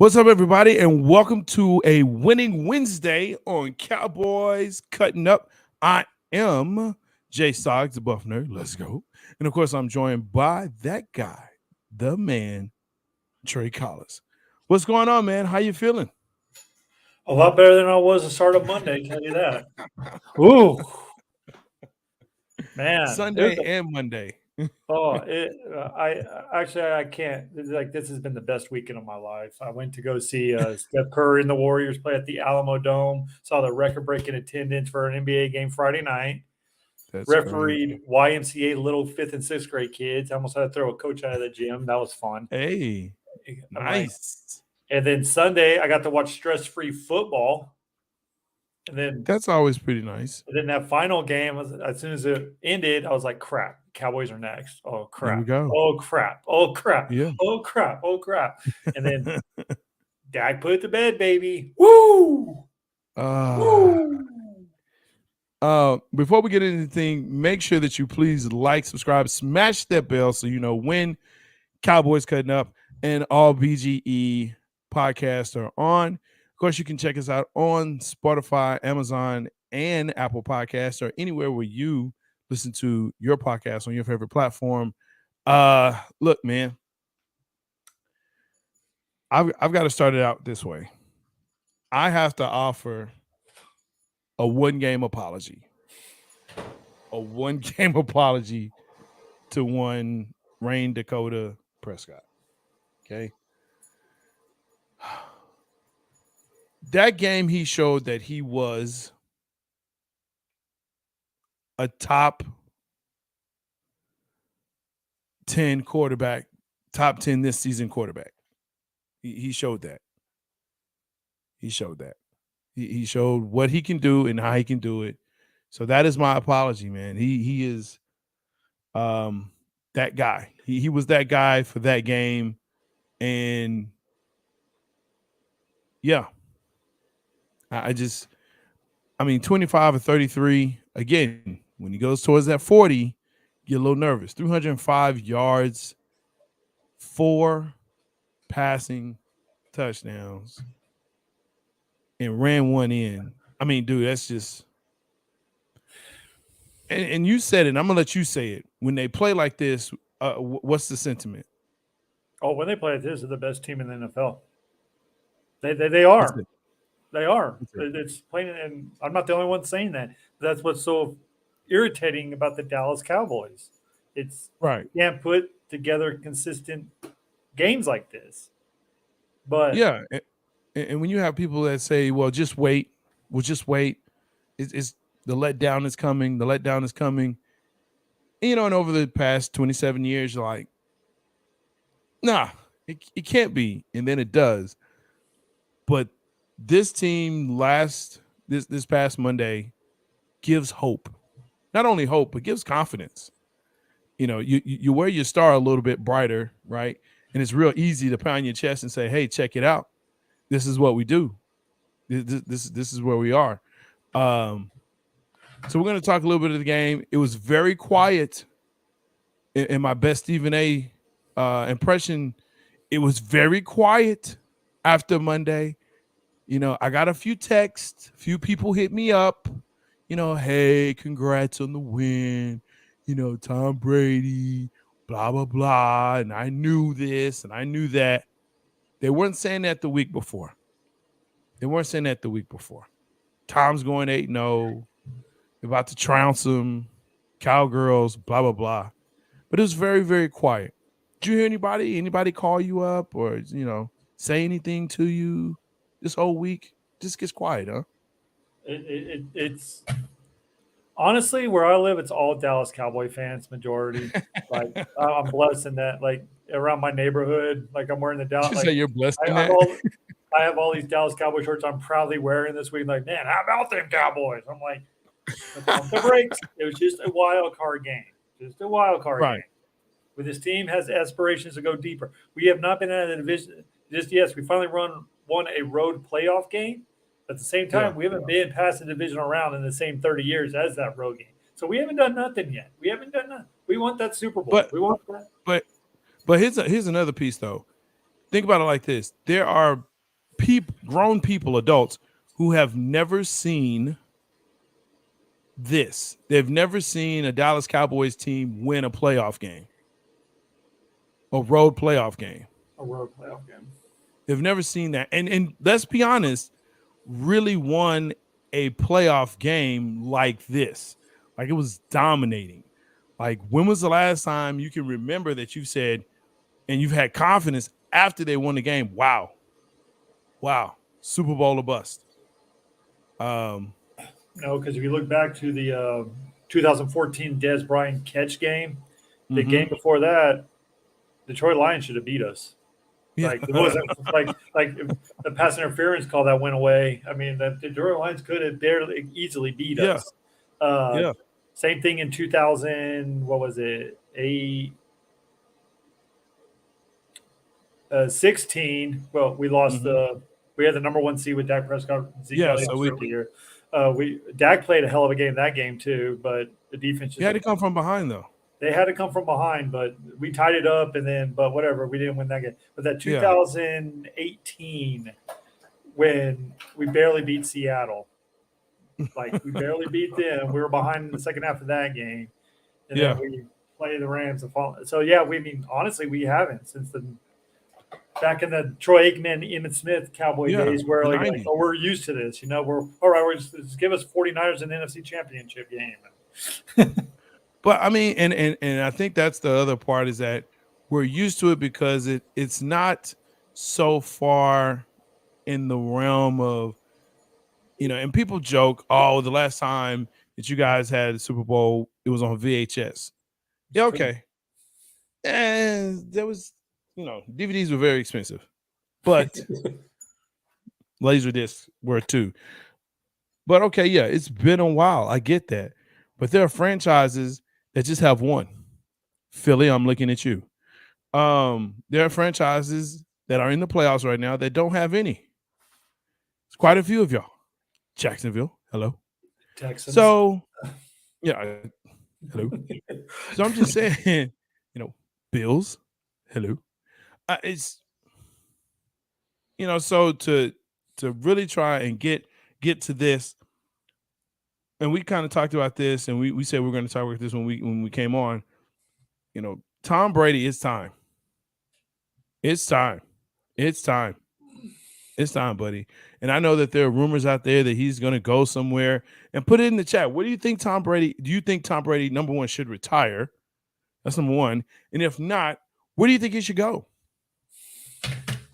What's up, everybody, and welcome to a winning Wednesday on Cowboys Cutting Up. I am J-Stogs, the Buff Nerd. Let's go. And of course, I'm joined by that guy, the man, Trey Collis. What's going on, man? How you feeling? A lot better than I was the start of Monday, tell you that. Ooh, man, it was Sunday and Monday. I can't. Like, this has been the best weekend of my life. I went to go see Steph Curry and the Warriors play at the Alamo Dome. Saw the record-breaking attendance for an NBA game Friday night. That's Refereed crazy. YMCA little fifth and sixth grade kids. I almost had to throw a coach out of the gym. That was fun. Hey, I'm like, nice. and then Sunday I got to watch stress-free football. And then That's always pretty nice. that final game, as soon as it ended, I was like, crap, Cowboys are next. Oh, There we crap. go. Oh, crap. Oh, crap. Yeah. Oh, crap. Oh, crap. And then Dak put it to bed, baby. Woo! Woo! Before we get into anything, make sure that you please like, subscribe, smash that bell so you know when Cowboys Cutting Up and all BGE podcasts are on. Of course, you can check us out on Spotify, Amazon, and Apple Podcasts, or anywhere where you listen to your podcast on your favorite platform. Look, man, I've got to start it out this way. I have to offer a one-game apology. A one-game apology to one Rain Dakota Prescott. Okay. That game, he showed that he was a top 10 quarterback, top 10 this season quarterback. He showed that. He showed that. He showed what he can do and how he can do it. So that is my apology, man. He is that guy. He was that guy for that game. And yeah, I mean, 25 or 33. Again, when he goes towards that 40, get a little nervous. 305 yards, 4 passing touchdowns, and ran one in. I mean, dude, that's just. And you said it. I'm gonna let you say it. When they play like this, what's the sentiment? Oh, when they play like this, they're the best team in the NFL. They are. They are. It's plain, and I'm not the only one saying that. That's what's so irritating about the Dallas Cowboys. It's Right. you can't put together consistent games like this. But Yeah. And when you have people that say, well, just wait, we'll just wait. It's the letdown is coming. The letdown is coming. And, and over the past 27 years, you're like, nah, it can't be. And then it does. But this team this past Monday gives hope. Not only hope, but gives confidence. You wear your star a little bit brighter, right? And it's real easy to pound your chest and say, hey, check it out. This is what we do. This is where we are. So we're going to talk a little bit of the game. It was very quiet in my best Stephen A impression. It was very quiet after Monday. I got a few texts. A few people hit me up. Hey, congrats on the win. Tom Brady, blah, blah, blah. And I knew this and I knew that. They weren't saying that the week before. Tom's going 8-0. About to trounce him. Cowgirls, blah, blah, blah. But it was very, very quiet. Did you hear anybody call you up or, say anything to you this whole week? Just gets quiet, huh? it's honestly where I live. It's all Dallas Cowboy fans, majority. Like I'm blessed in that. Like around my neighborhood, like I'm wearing the Dallas. You Like say you're blessed in I, that? I have all these Dallas Cowboy shirts I'm proudly wearing this week. Like, man, how about them Cowboys? I'm like, pump the brakes. It was just a wild card game. Just a wild card Right. game. Where this team has aspirations to go deeper. We have not been out of the division. Yes, we finally won a road playoff game. But at the same time, we haven't been past the divisional round in the same 30 years as that road game. So we haven't done nothing yet. We haven't done nothing. We want that Super Bowl. We want that. But here's another piece though. Think about it like this: there are grown people, adults who have never seen this. They've never seen a Dallas Cowboys team win a playoff game, a road playoff game. They've never seen that. And let's be honest, really won a playoff game like this. Like, it was dominating. Like, when was the last time you can remember that you said, and you've had confidence after they won the game, wow, Super Bowl or bust? No, because if you look back to the 2014 Dez Bryant catch game, the game before that, Detroit Lions should have beat us. Yeah. Like, it wasn't like the pass interference call that went away. I mean, the Detroit Lions could have easily beat us. Same thing in 2000. What was it? 16. Well, we lost we had the number 1 seed with Dak Prescott. Dak played a hell of a game that game too, but the defense. He had to come from behind though. They had to come from behind, but we tied it up, but whatever, we didn't win that game. But that 2018, when we barely beat Seattle, like, we barely beat them. We were behind in the second half of that game, and then we played the Rams. So honestly, we haven't since back in the Troy Aikman, Emmitt Smith Cowboy days, where we're used to this. We're all right. Just give us 49ers an NFC Championship game. But I mean, and I think that's the other part, is that we're used to it because it's not so far in the realm of, and people joke, oh, the last time that you guys had the Super Bowl, it was on VHS. Yeah, okay. And there was, DVDs were very expensive, but laser discs were too. But okay, yeah, it's been a while. I get that. But there are franchises that just have one. Philly, I'm looking at you. There are franchises that are in the playoffs right now that don't have any. It's quite a few of y'all. Jacksonville, hello. Texans. So, yeah, hello. So I'm just saying, Bills, hello. It's, so to really try and get to this. And we kind of talked about this, and we said we were going to talk about this when we came on. Tom Brady, it's time. It's time. It's time. It's time, buddy. And I know that there are rumors out there that he's going to go somewhere. And put it in the chat. What do you think Tom Brady? Do you think Tom Brady, number one, should retire? That's number one. And if not, where do you think he should go?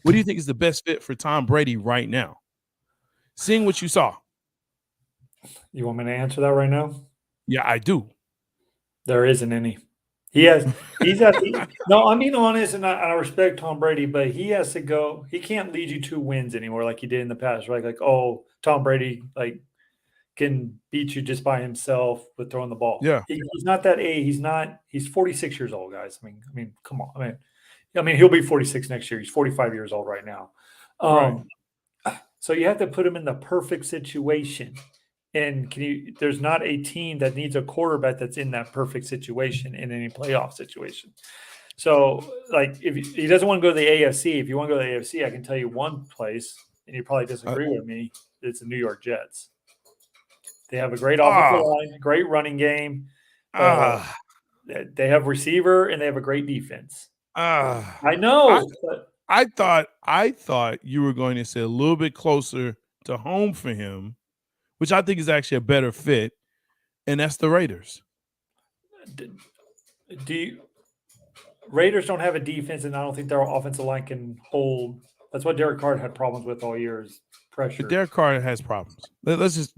What do you think is the best fit for Tom Brady right now? Seeing what you saw. You want me to answer that right now? Yeah, I do. There isn't any. No, I'm being honest, and I respect Tom Brady, but he has to go. He can't lead you to wins anymore like he did in the past, right? Like, oh, Tom Brady can beat you just by himself with throwing the ball. Yeah, he's not that age. He's 46 years old, guys. I mean, come on. I mean, he'll be 46 next year. He's 45 years old right now. Right. So you have to put him in the perfect situation. And there's not a team that needs a quarterback that's in that perfect situation in any playoff situation. So, if he doesn't want to go to the AFC, if you want to go to the AFC, I can tell you one place, and you probably disagree with me. It's the New York Jets. They have a great offensive line, great running game. They have receiver, and they have a great defense. I know. I thought you were going to say a little bit closer to home for him, which I think is actually a better fit, and that's the Raiders. Raiders don't have a defense, and I don't think their offensive line can hold. That's what Derek Carr had problems with all year, is pressure. But Derek Carr has problems.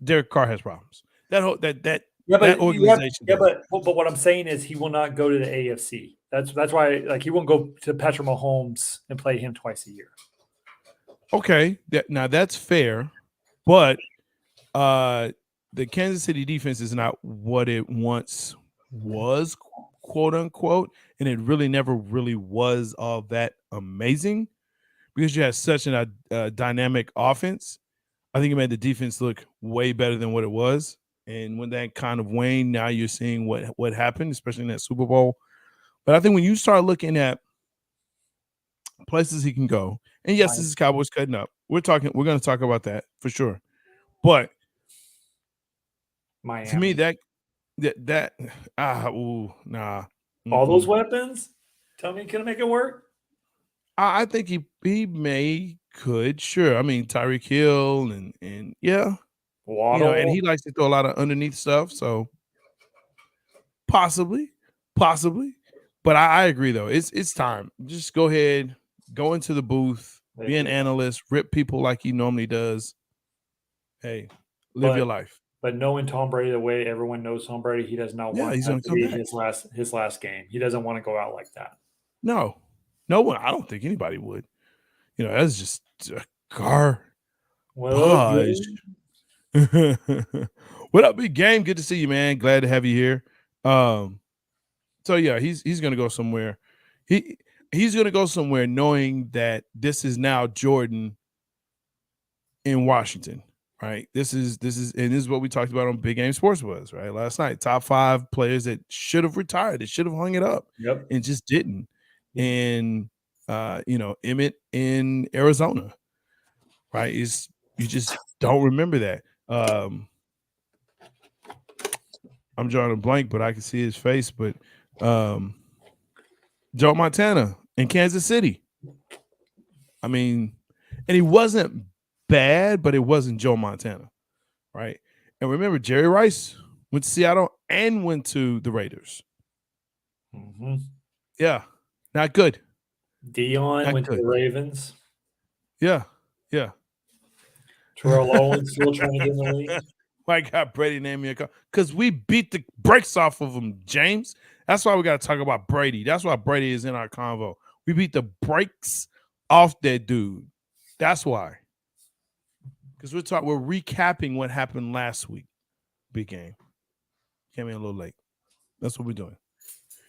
Derek Carr has problems. That organization. But what I'm saying is he will not go to the AFC. That's why he won't go to Patrick Mahomes and play him twice a year. Okay, now that's fair, but the Kansas City defense is not what it once was, quote unquote, and it really never really was all that amazing because you had such a dynamic offense. I think it made the defense look way better than what it was. And when that kind of waned, now you're seeing what happened, especially in that Super Bowl. But I think when you start looking at places he can go. And yes, this is Cowboys cutting up. We're going to talk about that for sure. But Miami. to me, nah. All those weapons? Tell me, can I make it work? I think he could, sure. I mean, Tyreek Hill and yeah. Waddle. And he likes to throw a lot of underneath stuff, so possibly. But I agree though. It's time. Just go ahead, go into the booth, be an analyst, rip people like he normally does. Hey, live your life. But knowing Tom Brady the way everyone knows Tom Brady, he does not want that to be his last game. He doesn't want to go out like that. No one. I don't think anybody would. That's just a garbage. What up, big game? Good to see you, man. Glad to have you here. So yeah, he's gonna go somewhere. He's gonna go somewhere knowing that this is now Jordan in Washington, right? This is what we talked about on Big Game Sports was right last night. Top 5 players that should have retired, that should have hung it up, and just didn't. And Emmett in Arizona, right? You just don't remember that. I'm drawing a blank, but I can see his face. But Joe Montana in Kansas City. I mean, and he wasn't bad, but it wasn't Joe Montana, right? And remember, Jerry Rice went to Seattle and went to the Raiders. Mm-hmm. Yeah, not good. Dion went to the Ravens. Yeah. Terrell Owens still trying to get in the league. Why got Brady name me a call? Because we beat the brakes off of him, James. That's why we got to talk about Brady. That's why Brady is in our convo. We beat the brakes off that dude. That's why. Because we're recapping what happened last week. Big game. Came in a little late. That's what we're doing.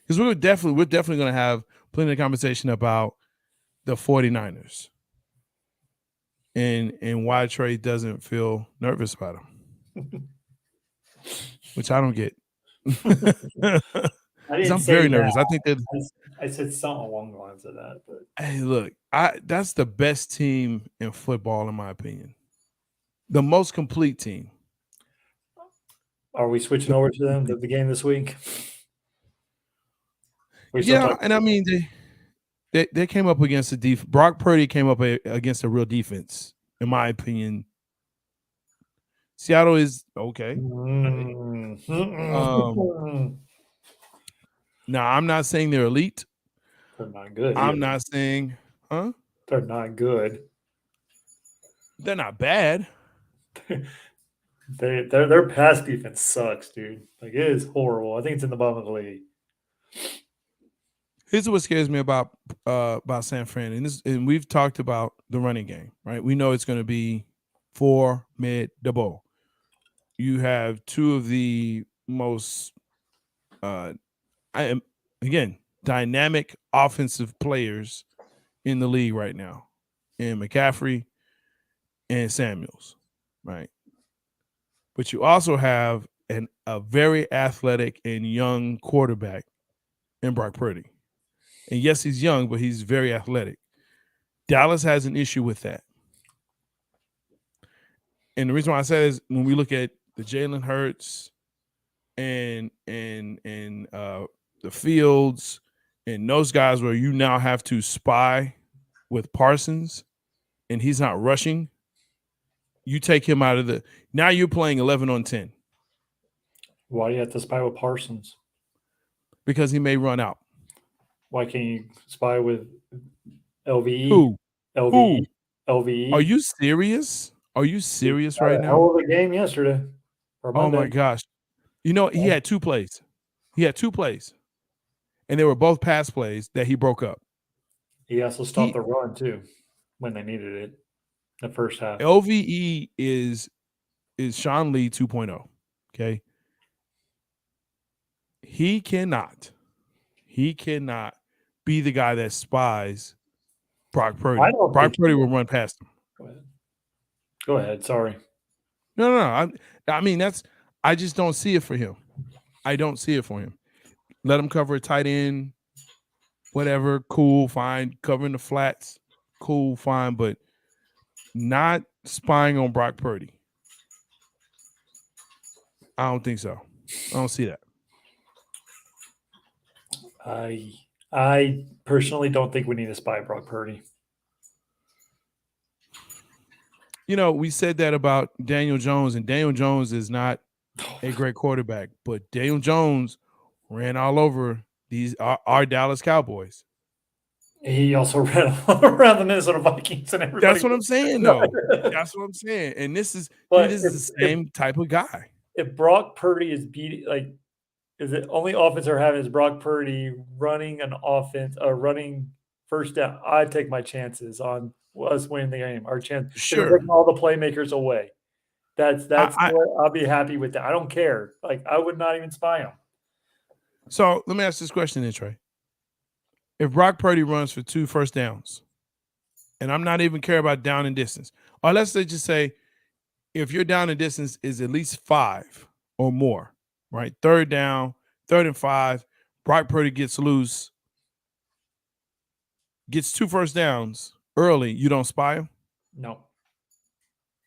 Because we're definitely going to have plenty of conversation about the 49ers and why Trey doesn't feel nervous about them. Which I don't get. I'm very nervous. I think that I said something along the lines of that. But hey, look, that's the best team in football, in my opinion. The most complete team. Are we switching over to them the game this week? Yeah, and I mean they came up against the defense. Brock Purdy came up against a real defense, in my opinion. Seattle is okay. Now, I'm not saying they're elite. They're not good. I'm not saying, They're not good. They're not bad. Their pass defense sucks, dude. Like, it is horrible. I think it's in the bottom of the league. Here's what scares me about San Fran, and we've talked about the running game, right? We know it's going to be formidable. You have two of the most, dynamic offensive players in the league right now, in McCaffrey and Samuels, right? But you also have a very athletic and young quarterback in Brock Purdy. And yes, he's young, but he's very athletic. Dallas has an issue with that. And the reason why I say is when we look at the Jalen Hurts and the Fields and those guys where you now have to spy with Parsons and he's not rushing, you take him out of now you're playing 11 on 10. Why do you have to spy with Parsons? Because he may run out. Why can't you spy with LVE? Who? LVE. Are you serious? Are you serious right now? Hell of a game yesterday. Oh my gosh. He had 2 plays. And they were both pass plays that he broke up. He also stopped the run too when they needed it. The first half. LVE is Sean Lee 2.0. Okay. He cannot be the guy that spies Brock Purdy. Brock Purdy will run past him. Go ahead. Sorry. No. I mean, I just don't see it for him. I don't see it for him. Let him cover a tight end. whatever, cool, fine. Covering the flats, cool, fine, but not spying on Brock Purdy. I don't think so. I don't see that. I personally don't think we need to spy Brock Purdy. We said that about Daniel Jones, and Daniel Jones is not a great quarterback, but Daniel Jones ran all over our Dallas Cowboys. He also ran around the Minnesota Vikings and everybody. That's what I'm saying, though. That's what I'm saying. And this is the same type of guy. If Brock Purdy is is the only offense they're having is Brock Purdy running an offense, running first down, I'd take my chances on us winning the game. Our chance, sure, taking all the playmakers away. That's what I'll be happy with that. I don't care. Like, I would not even spy him. So let me ask this question then, Trey. If Brock Purdy runs for 2 first downs, and I'm not even care about down and distance, or let's just say if your down and distance is at least 5 or more, right? 3rd down, 3rd and 5, Brock Purdy gets loose, gets 2 first downs early, you don't spy him? No.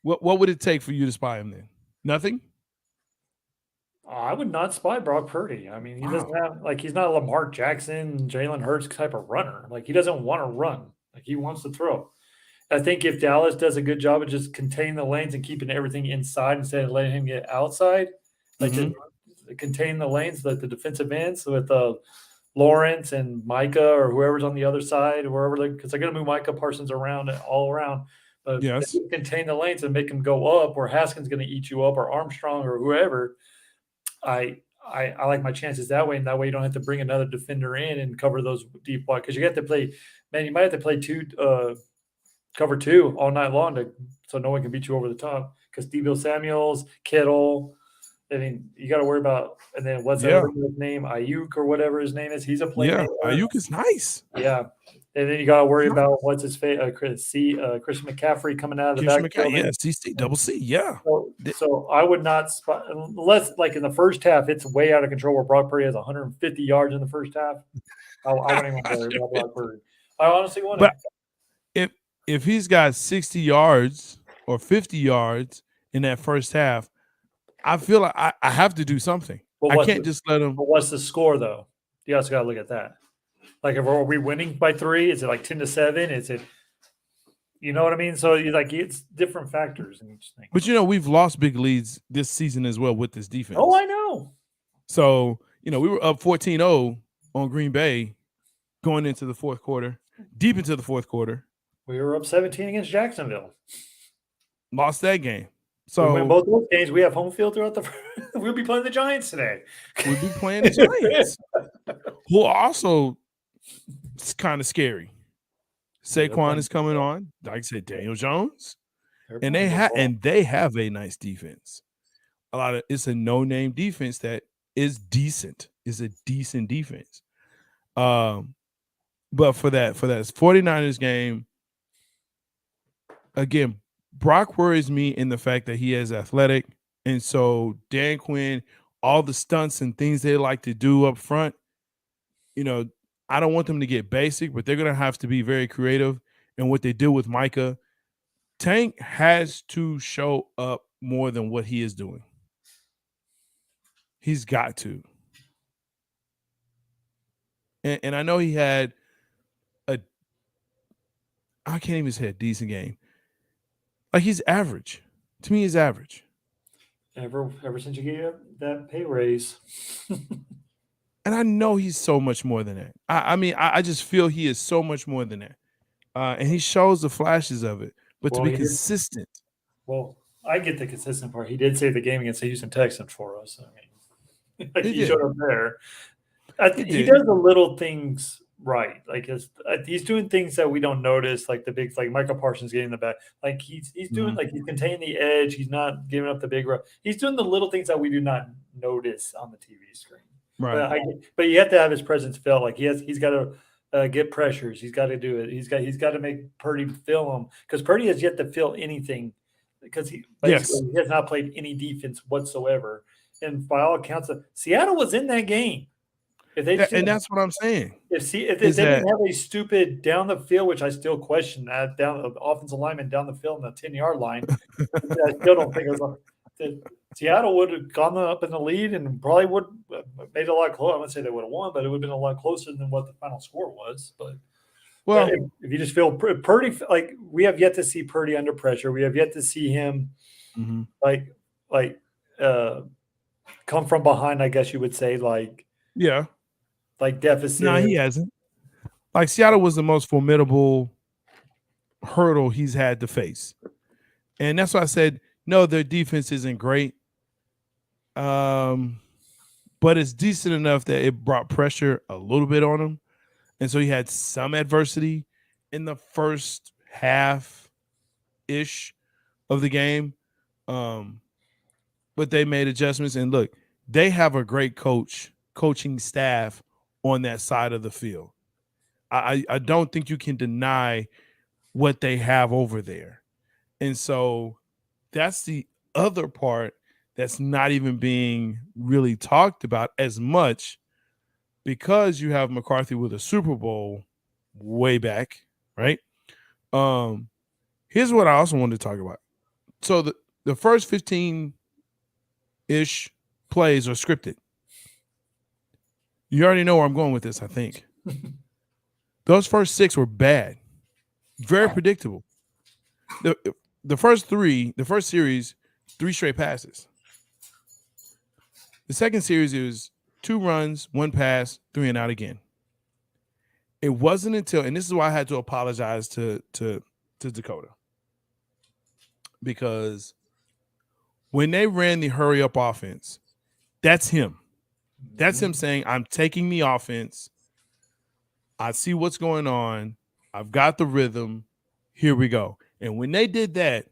What would it take for you to spy him then? Nothing? I would not spy Brock Purdy. I mean, he doesn't have, he's not a Lamar Jackson, Jalen Hurts type of runner. Like, he doesn't want to run. Like, he wants to throw. I think if Dallas does a good job of just containing the lanes and keeping everything inside instead of letting him get outside, to contain the lanes, like the defensive ends with Lawrence and Micah or whoever's on the other side, wherever, because they're going to move Micah Parsons around all around. But yes, contain the lanes and make them go up, or Haskins going to eat you up, or Armstrong or whoever. I like my chances that way, and that way you don't have to bring another defender in and cover those deep wide, because you have to play. Man, you might have to play cover 2 all night long so no one can beat you over the top. Because Deebo Samuels, Kittle, I mean, you got to worry about. And then what's that other guy's name? Ayuk or whatever his name is. He's a playmaker. Yeah, Ayuk is nice. Yeah. And then you got to worry about what's his face, Christian McCaffrey coming out of the backfield. Yeah, CC. Yeah. So I would not spot, unless, like, in the first half, it's way out of control where Brock Purdy has 150 yards in the first half. I wouldn't even worry about Brock Purdy. I honestly wouldn't. But if he's got 60 yards or 50 yards in that first half, I feel like I have to do something. I can't just let him. But what's the score, though? You also got to look at that. Like, are we winning by 3? Is it like 10-7? Is it, you know what I mean? So it's different factors in each thing. But we've lost big leads this season as well with this defense. Oh, I know. So we were up 14-0 on Green Bay going into the fourth quarter, deep into the fourth quarter. We were up 17 against Jacksonville. Lost that game. So we win both those games. We have home field throughout the. We'll be playing the Giants today. We'll be playing the Giants, who are also kind of scary. Saquon is coming on, like I said, Daniel Jones, and they have a nice defense. It's a no-name defense that is decent. Is a decent defense. But for that 49ers game, again, Brock worries me in the fact that he is athletic. And so Dan Quinn, all the stunts and things they like to do up front, I don't want them to get basic, but they're going to have to be very creative. And what they do with Micah, Tank has to show up more than what he is doing. He's got to. And I know he had I can't even say a decent game. Like, he's average. To me, he's average. Ever since you gave that pay raise. And I know he's so much more than that. I just feel he is so much more than that. And he shows the flashes of it. But to be consistent. I get the consistent part. He did save the game against the Houston Texans for us. I mean, he showed up there. He does the little things right. Like, he's doing things that we don't notice, like the big, like Michael Parsons getting the back. Like, he's doing, like, he's containing the edge. He's not giving up the big run. He's doing the little things that we do not notice on the TV screen. Right. But you have to have his presence felt. Like, he's got to get pressures. He's got to do it. He's got to make Purdy feel him, because Purdy has yet to feel anything, because he has not played any defense whatsoever. And by all accounts, Seattle was in that game. If they just And that's what I'm saying. if they Is that didn't have a stupid down the field, which I still question that down the offensive lineman down the field in the 10-yard line, I still don't think it was Seattle would have gone up in the lead and probably would made it a lot closer. I wouldn't say they would have won, but it would have been a lot closer than what the final score was. But well, if you just feel Purdy, like we have yet to see Purdy under pressure, we have yet to see him like uh, come from behind. I guess you would say yeah. like No, deficit. he hasn't. Like Seattle was the most formidable hurdle he's had to face. And that's why I said, no, their defense isn't great. But it's decent enough that it brought pressure a little bit on him. And so he had some adversity in the first half ish of the game. But they made adjustments. And look, they have a great coaching staff on that side of the field. I don't think you can deny what they have over there. And so that's the other part that's not even being really talked about as much because you have McCarthy with a Super Bowl way back, right? Here's what I also wanted to talk about. So the first 15-ish plays are scripted. You already know where I'm going with this, I think. Those first 6 were bad. Very predictable. The first series, 3 straight passes. The second series is 2 runs, 1 pass, 3 and out again. It wasn't until, and this is why I had to apologize to Dakota, because when they ran the hurry up offense, that's him. That's him saying, I'm taking the offense. I see what's going on. I've got the rhythm. Here we go. And when they did that,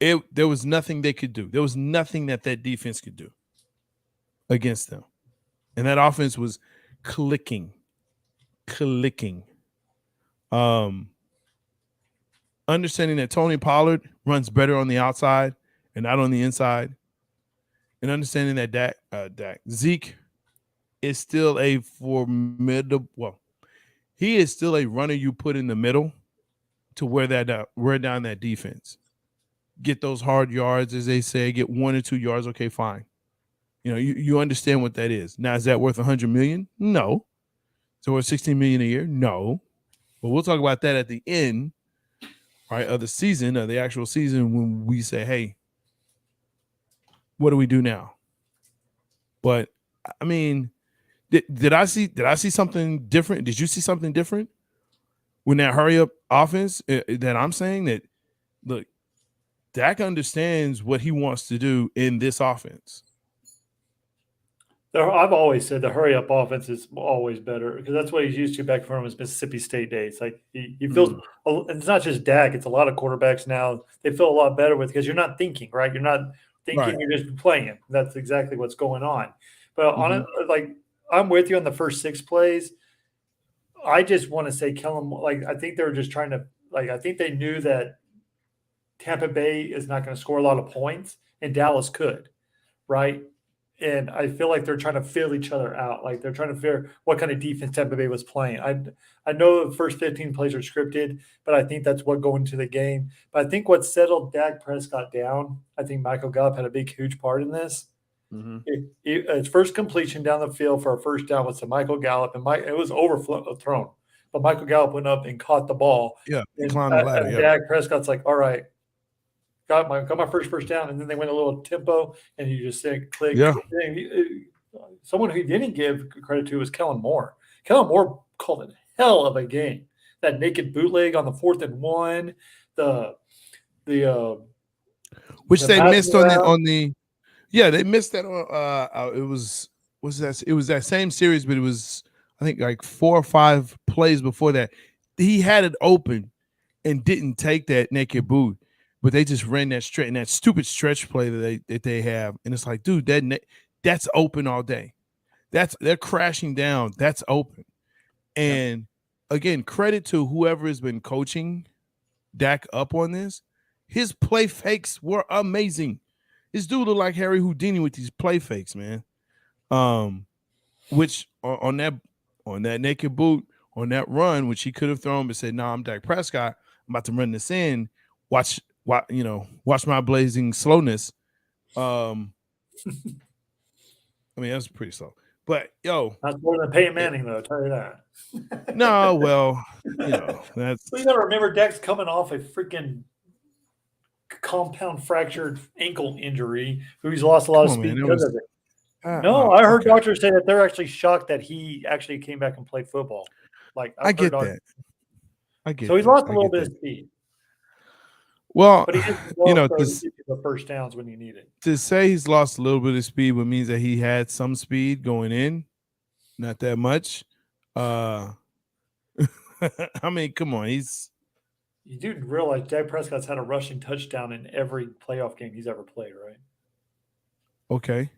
there was nothing they could do. There was nothing that defense could do against them. And that offense was clicking. Understanding that Tony Pollard runs better on the outside and not on the inside. And understanding that Zeke is still a formidable, he is still a runner you put in the middle to wear down that defense. Get those hard yards, as they say, get 1 or 2 yards. Okay, fine. You understand what that is. Now, is that worth $100 million? No. So worth $16 million a year? No. But we'll talk about that at the end, right, of the season, of the actual season, when we say, hey, what do we do now? But I mean, did I see something different? Did you see something different when that hurry up offense that I'm saying that, look, Dak understands what he wants to do in this offense. I've always said the hurry up offense is always better because that's what he's used to back from his Mississippi State days. Like he feels, and it's not just Dak; it's a lot of quarterbacks now. They feel a lot better with because you're not thinking, right? You're not thinking; Right. You're just playing. That's exactly what's going on. But on it, like I'm with you on the first 6 plays. I just want to say, Kellen. Like I think they were just trying to. Like I think they knew that Tampa Bay is not going to score a lot of points, and Dallas could, right? And I feel like they're trying to fill each other out. Like they're trying to figure what kind of defense Tampa Bay was playing. I know the first 15 plays are scripted, but I think that's what going into the game. But I think what settled Dak Prescott down, I think Michael Gallup had a big, huge part in this. His first completion down the field for a first down was to Michael Gallup, and it was overthrown. But Michael Gallup went up and caught the ball. Yeah, he climbed the ladder. Yeah. Dak Prescott's like, all right, got my first down, and then they went a little tempo, and you just say click. Yeah. Someone who didn't give credit to was Kellen Moore. Kellen Moore called it hell of a game. That naked bootleg on the 4th and 1, which they missed on the they missed that on it was that same series, but it was I think like 4 or 5 plays before that. He had it open and didn't take that naked boot. But they just ran that stretch and that stupid stretch play that they have, and it's like, dude, that's open all day. They're crashing down. That's open. And again, credit to whoever has been coaching Dak up on this. His play fakes were amazing. This dude looked like Harry Houdini with these play fakes, man. which on that naked boot, on that run, which he could have thrown, but said, "No, I'm Dak Prescott. I'm about to run this in. Watch my blazing slowness." I mean, that's pretty slow. But Not more than Peyton Manning, though. I'll tell you that. no, well, that's. Well, you got to remember, Dak's coming off a freaking compound fractured ankle injury, who he's lost a lot of speed because of it. No, I heard doctors say that they're actually shocked that he actually came back and played football. Like I get that. So he's lost a little bit of speed. Well, but he did the first downs when you need it. To say he's lost a little bit of speed would means that he had some speed going in, not that much. I mean, come on, You do realize Dak Prescott's had a rushing touchdown in every playoff game he's ever played, right? Okay.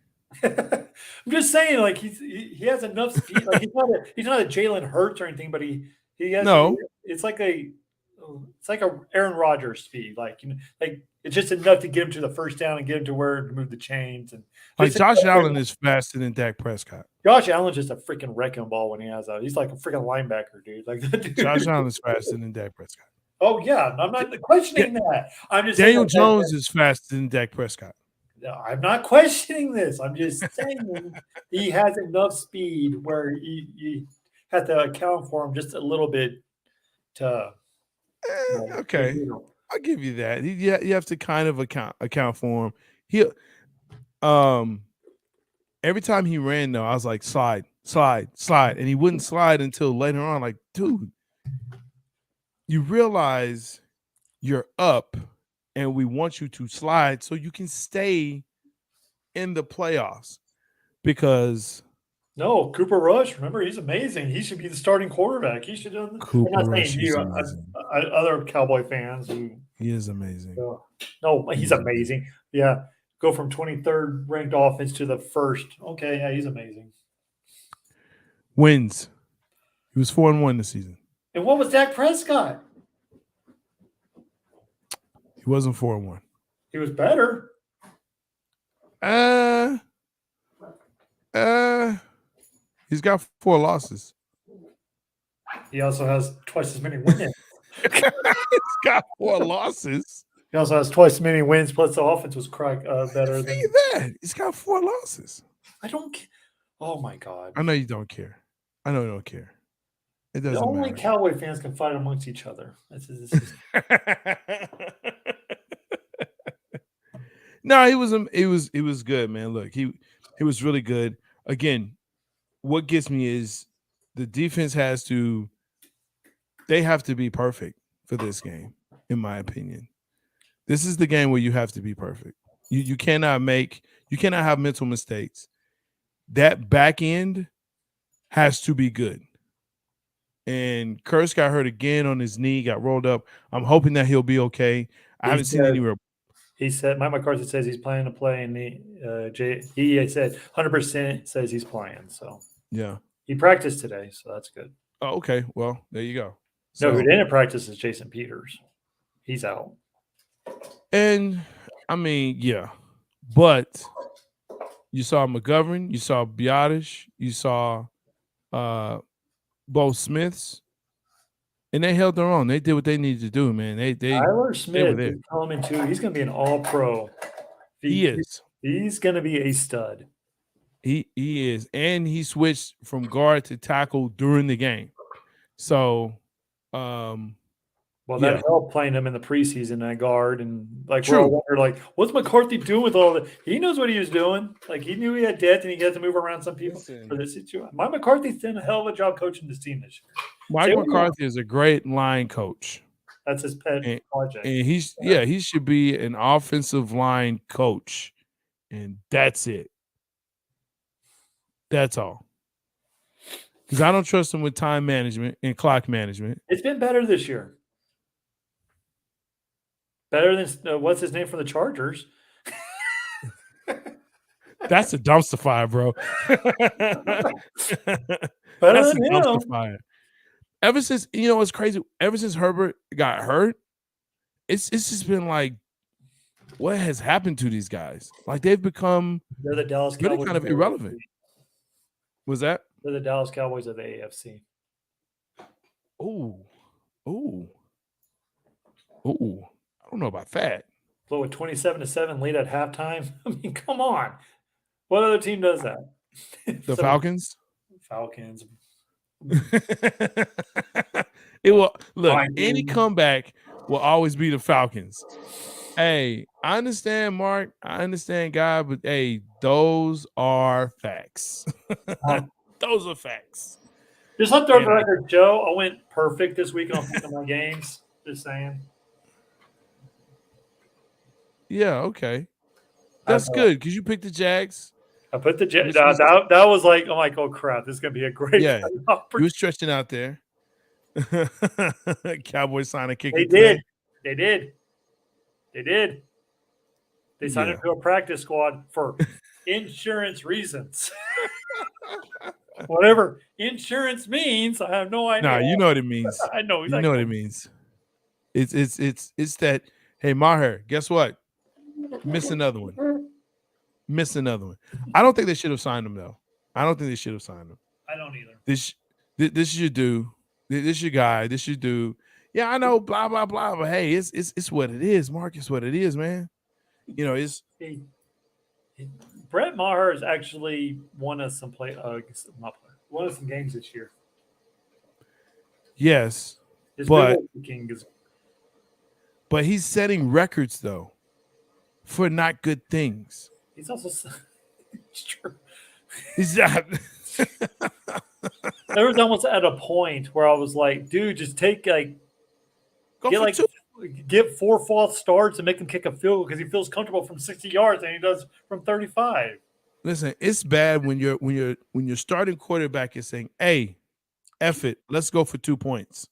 I'm just saying, like he has enough speed. Like he's not a Jalen Hurts or anything, but he has it's like a Aaron Rodgers speed, like it's just enough to get him to the first down and get him to where to move the chains. And like Josh Allen is faster than Dak Prescott. Josh Allen's just a freaking wrecking ball when he has that. He's like a freaking linebacker, dude. Like that dude. Josh Allen is faster than Dak Prescott. Oh yeah, I'm not questioning that. I'm just Daniel Jones is faster than Dak Prescott. No, I'm not questioning this. I'm just saying he has enough speed where you have to account for him just a little bit to. Okay, I'll give you that. You have to kind of account for him. He, every time he ran though, I was like slide, and he wouldn't slide until later on. Like, dude, you realize you're up, and we want you to slide so you can stay in the playoffs. Because no, Cooper Rush, remember, he's amazing. He should be the starting quarterback. He should have. Cooper Rush is other Cowboy fans who he is amazing. No, he's amazing. Yeah, go from 23rd ranked offense to the first. Okay, yeah, he's amazing. Wins. He was 4-1 this season. And what was Dak Prescott? He wasn't 4-1. He was better. He's got 4 losses. He also has twice as many wins. He's got 4 losses. He also has twice as many wins, plus the offense was better. See that? He's got 4 losses. I don't. Oh my God! I know you don't care. I know you don't care. It doesn't. Only Cowboy fans can fight amongst each other. No, he was good, man. Look, he was really good. Again, what gets me is the defense they have to be perfect for this game, in my opinion. This is the game where you have to be perfect. You cannot have mental mistakes. That back end has to be good. And Kurtz got hurt again on his knee, got rolled up. I'm hoping that he'll be okay. I haven't seen anywhere. He said, Mike McCarthy says he's planning to play, and he said 100% says he's playing. So yeah, he practiced today, so that's good. Oh, okay. Well, there you go. No, who didn't practice is Jason Peters. He's out. And I mean, yeah, but you saw McGovern, you saw Biotish, you saw both Smiths, and they held their own. They did what they needed to do, man. Tyler Smith is coming too. He's going to be an All-Pro. He is. He's going to be a stud. He is, and he switched from guard to tackle during the game. So, that helped playing him in the preseason at guard, and we're all wondering, what's McCarthy doing with all that? He knows what he was doing. He knew he had depth, and he got to move around some people for this situation. Mike McCarthy's done a hell of a job coaching this team this year. Mike McCarthy is a great line coach. That's his pet project, and he should be an offensive line coach, and that's it. That's all. Because I don't trust him with time management and clock management. It's been better this year. Better than what's his name from the Chargers? That's a dumpster fire, bro. That's a dumpster fire. Ever since it's crazy. Ever since Herbert got hurt, it's just been what has happened to these guys? They've become they're the Dallas Cowboys kind of irrelevant. Was that? They're the Dallas Cowboys of the AFC. Oh, oh, oh. I don't know about that. Blow a 27-7 lead at halftime. I mean, come on. What other team does that? The Falcons? Falcons. It will look, Vikings. any comeback will always be the Falcons. Hey, I understand, Mark. I understand, God, but hey, those are facts. Those are facts. Just let the record show, I went perfect this week on picking my games. Just saying. Yeah, okay. That's good because you picked the Jags. I put the Jags. That was like, I'm like, oh crap, this is gonna be a great. Yeah, you were stretching out there. Cowboys signed a kicker. They did. They did. They did. They signed him to a practice squad for insurance reasons. Whatever insurance means, I have no idea. Nah, you know what it means. I know. You know what it means. It's that. Hey, Maher, guess what? Miss another one. Miss another one. I don't think they should have signed him though. I don't think they should have signed him. I don't either. This is your dude. This is your guy. This is your dude. Yeah, I know. Blah blah blah. But hey, it's what it is, Mark. It's what it is, man. You know, it's. Brett Maher has actually won us some won us some games this year. Yes, but he's setting records though for not good things. He's also it's true. He's not. There was almost at a point where I was like, dude, just take get 4 false starts and make him kick a field goal because he feels comfortable from 60 yards and he does from 35. Listen, it's bad when your starting quarterback is saying, "Hey, F it, let's go for 2 points.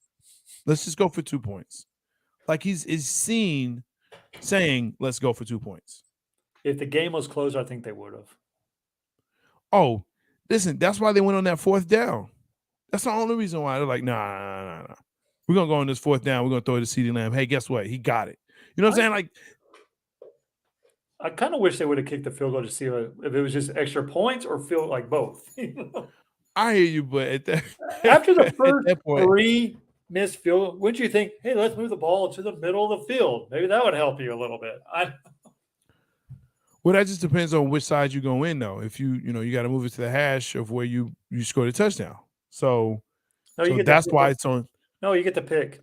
Let's just go for 2 points." Like he's seen saying, "Let's go for 2 points." If the game was closer, I think they would have. Oh, listen, that's why they went on that 4th down. That's the only reason why they're like, nah. We're gonna go on this 4th down. We're gonna throw it to CeeDee Lamb. Hey, guess what? He got it. You know what I'm saying? Like, I kind of wish they would have kicked the field goal to see if it was just extra points or feel like both. I hear you, but after the first 3 missed field goal, wouldn't you think, hey, let's move the ball to the middle of the field? Maybe that would help you a little bit. Well, that just depends on which side you go in, though. If you got to move it to the hash of where you scored a touchdown. So that's why it's on. No, you get to pick.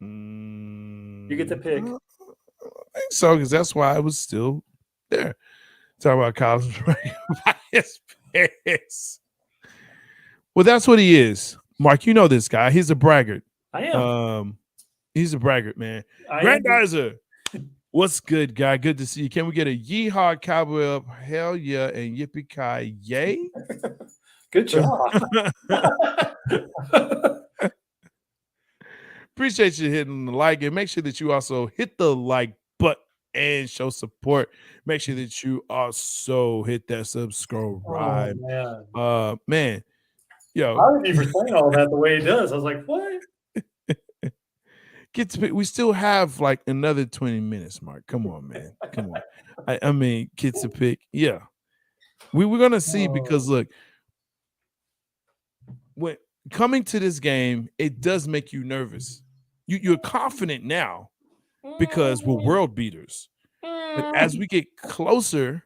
You get to pick. I think so, because that's why I was still there. Talk about Collins by his face. Well, that's what he is. Mark, you know this guy. He's a braggart. I am. He's a braggart, man. Grant Geyser. What's good, guy? Good to see you. Can we get a yeehaw cowboy up? Hell yeah, and yippee-ki yay. Good job. Appreciate you hitting the like, and make sure that you also hit the like button and show support. Make sure that you also hit that subscribe. Oh, man. Yo, I would be for saying all that the way he does. I was like, what? We still have like another 20 minutes, Mark. Come on, man. Come on. I mean, kids to pick. Yeah. We're gonna see because look, when coming to this game, it does make you nervous. You're confident now because we're world beaters. But as we get closer